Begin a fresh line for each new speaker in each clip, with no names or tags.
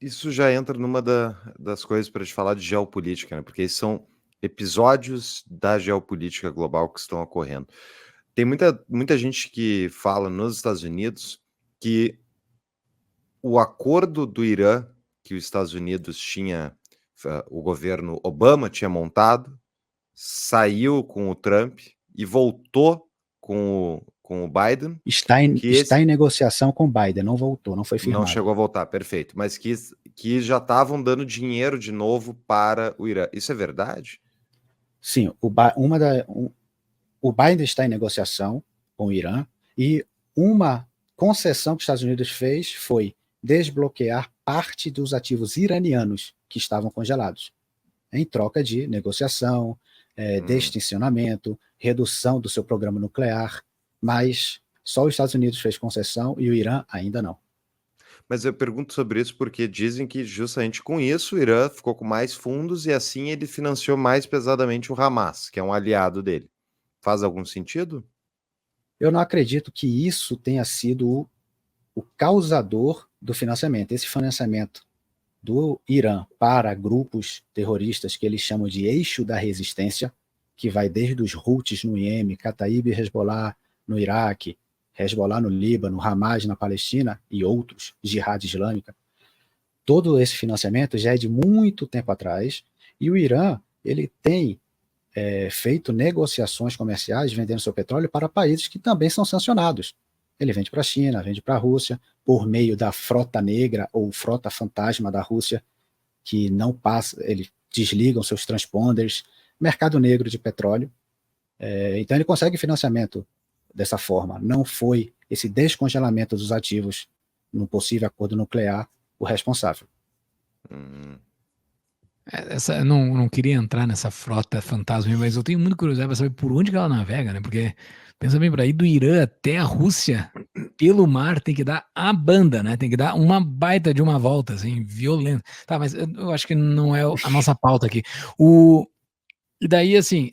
isso já entra numa das coisas para te falar de geopolítica, né? Porque esses são episódios da geopolítica global que estão ocorrendo. Tem muita gente que fala nos Estados Unidos que o acordo do Irã que os Estados Unidos tinha, o governo Obama tinha montado, saiu com o Trump e voltou com o Biden,
Está em negociação com Biden, não voltou, não foi
não
firmado.
chegou a voltar, perfeito, mas que já estavam dando dinheiro de novo para o Irã. Isso é verdade?
Sim, o Biden está em negociação com o Irã e uma concessão que os Estados Unidos fez foi desbloquear parte dos ativos iranianos que estavam congelados, em troca de negociação, deextensionamento, redução do seu programa nuclear, mas só os Estados Unidos fez concessão e o Irã ainda não.
Mas eu pergunto sobre isso porque dizem que justamente com isso o Irã ficou com mais fundos e assim ele financiou mais pesadamente o Hamas, que é um aliado dele. Faz algum sentido?
Eu não acredito que isso tenha sido o causador do financiamento. Esse financiamento do Irã para grupos terroristas que eles chamam de eixo da resistência, que vai desde os Houthis no Iêmen, Kataib e Hezbollah no Iraque, Hezbollah no Líbano, Hamas na Palestina e outros, Jihad Islâmica. Todo esse financiamento já é de muito tempo atrás e o Irã ele tem feito negociações comerciais vendendo seu petróleo para países que também são sancionados. Ele vende para a China, vende para a Rússia, por meio da frota negra ou frota fantasma da Rússia, que não passa, eles desligam seus transponders, mercado negro de petróleo. Então ele consegue financiamento dessa forma. Não foi esse descongelamento dos ativos num possível acordo nuclear o responsável.
Eu não queria entrar nessa frota fantasma, mas eu tenho muita curiosidade para saber por onde que ela navega, né? Porque, pensa bem, para ir do Irã até a Rússia, pelo mar, tem que dar a banda, né? Tem que dar uma baita de uma volta, assim, violenta. Tá, mas eu acho que não é a nossa pauta aqui. E daí, assim,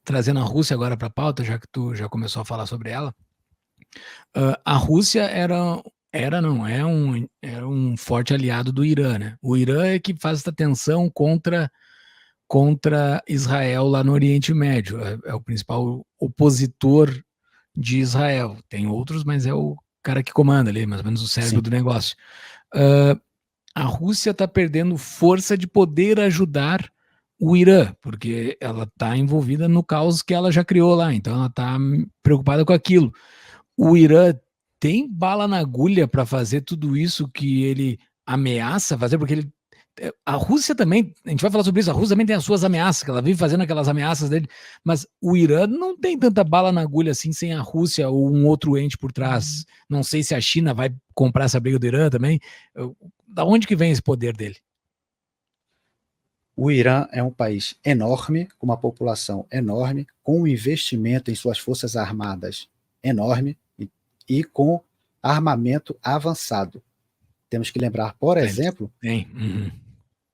trazendo a Rússia agora para a pauta, já que tu já começou a falar sobre ela, a Rússia era um forte aliado do Irã, né? O Irã é que faz essa tensão contra Israel lá no Oriente Médio. É o principal opositor de Israel. Tem outros, mas é o cara que comanda ali, mais ou menos o cérebro
Sim.
do negócio. A Rússia está perdendo força de poder ajudar o Irã, porque ela está envolvida no caos que ela já criou lá, então ela está preocupada com aquilo. O Irã tem bala na agulha para fazer tudo isso que ele ameaça fazer, porque a Rússia também, a gente vai falar sobre isso, a Rússia também tem as suas ameaças, que ela vive fazendo aquelas ameaças dele, mas o Irã não tem tanta bala na agulha assim sem a Rússia ou um outro ente por trás. Não sei se a China vai comprar essa briga do Irã também. Da onde que vem esse poder dele?
O Irã é um país enorme, com uma população enorme, com um investimento em suas forças armadas enorme e com armamento avançado. Temos que lembrar, por exemplo,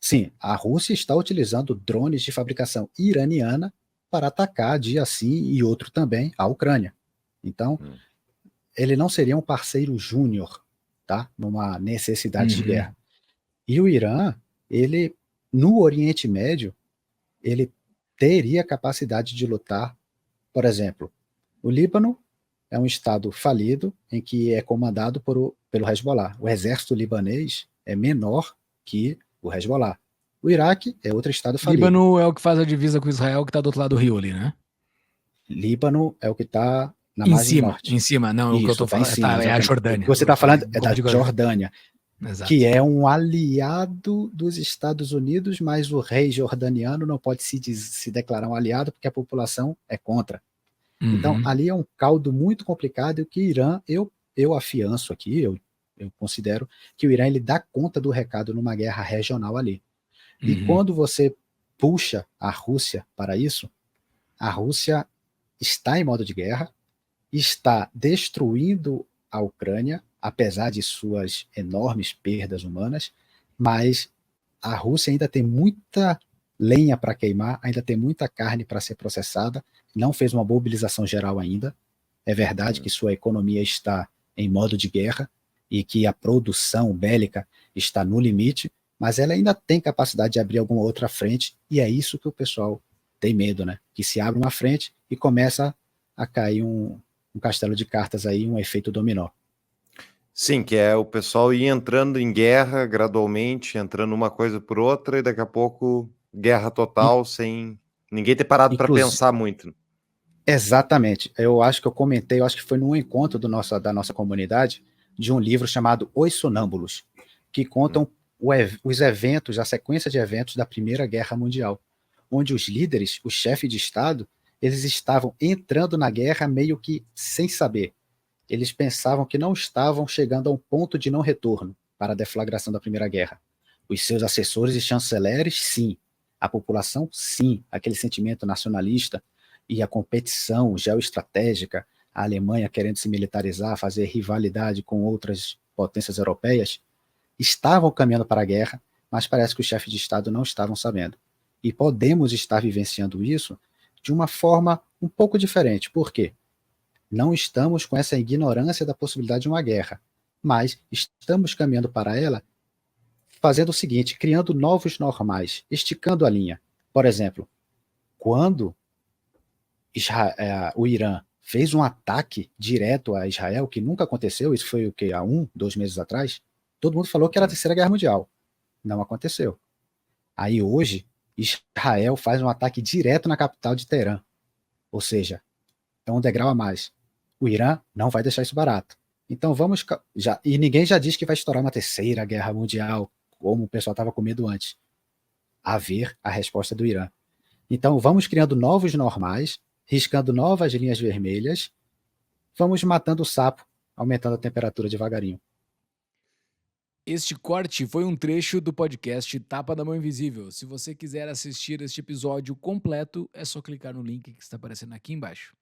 sim, a Rússia está utilizando drones de fabricação iraniana para atacar dia sim e outro também a Ucrânia. Então, ele não seria um parceiro júnior, tá? Numa necessidade de guerra. E o Irã, ele no Oriente Médio, ele teria capacidade de lutar, por exemplo, o Líbano é um estado falido em que é comandado pelo Hezbollah. O exército libanês é menor que o Hezbollah. O Iraque é outro estado falido.
Líbano é o que faz a divisa com Israel, que está do outro lado do rio ali, né?
Líbano é o que está na margem norte.
Em cima, não,
isso,
o que eu estou falando é a Jordânia.
O que você está falando é da Jordânia,
exato,
que é um aliado dos Estados Unidos, mas o rei jordaniano não pode se declarar um aliado porque a população é contra. Então, ali é um caldo muito complicado e que o Irã, eu afianço aqui, eu considero que o Irã ele dá conta do recado numa guerra regional ali. E quando você puxa a Rússia para isso, a Rússia está em modo de guerra, está destruindo a Ucrânia, apesar de suas enormes perdas humanas, mas a Rússia ainda tem muita lenha para queimar, ainda tem muita carne para ser processada, não fez uma mobilização geral ainda. É verdade que sua economia está em modo de guerra, e que a produção bélica está no limite, mas ela ainda tem capacidade de abrir alguma outra frente, e é isso que o pessoal tem medo, né? Que se abre uma frente e começa a cair um castelo de cartas aí, um efeito dominó.
Sim, que é o pessoal ir entrando em guerra gradualmente, entrando uma coisa por outra, e daqui a pouco guerra total, sem ninguém ter parado para pensar muito.
Exatamente. Eu acho que eu comentei, eu acho que foi num encontro da nossa comunidade, de um livro chamado Os Sonâmbulos, que contam os eventos, a sequência de eventos da Primeira Guerra Mundial, onde os líderes, o chefe de Estado, eles estavam entrando na guerra meio que sem saber. Eles pensavam que não estavam chegando a um ponto de não retorno para a deflagração da Primeira Guerra. Os seus assessores e chanceleres, sim. A população, sim. Aquele sentimento nacionalista e a competição geoestratégica, a Alemanha querendo se militarizar, fazer rivalidade com outras potências europeias, estavam caminhando para a guerra, mas parece que os chefes de Estado não estavam sabendo. E podemos estar vivenciando isso de uma forma um pouco diferente. Por quê? Não estamos com essa ignorância da possibilidade de uma guerra, mas estamos caminhando para ela fazendo o seguinte, criando novos normais, esticando a linha. Por exemplo, quando o Irã fez um ataque direto a Israel, que nunca aconteceu, isso foi o que, há 2 meses atrás, todo mundo falou que era a Terceira Guerra Mundial. Não aconteceu. Aí hoje, Israel faz um ataque direto na capital de Teherã. Ou seja, é um degrau a mais. O Irã não vai deixar isso barato. Então vamos... E ninguém já diz que vai estourar uma Terceira Guerra Mundial, como o pessoal estava com medo antes. A ver a resposta do Irã. Então vamos criando novos normais, riscando novas linhas vermelhas, vamos matando o sapo, aumentando a temperatura devagarinho.
Este corte foi um trecho do podcast Tapa da Mão Invisível. Se você quiser assistir este episódio completo, é só clicar no link que está aparecendo aqui embaixo.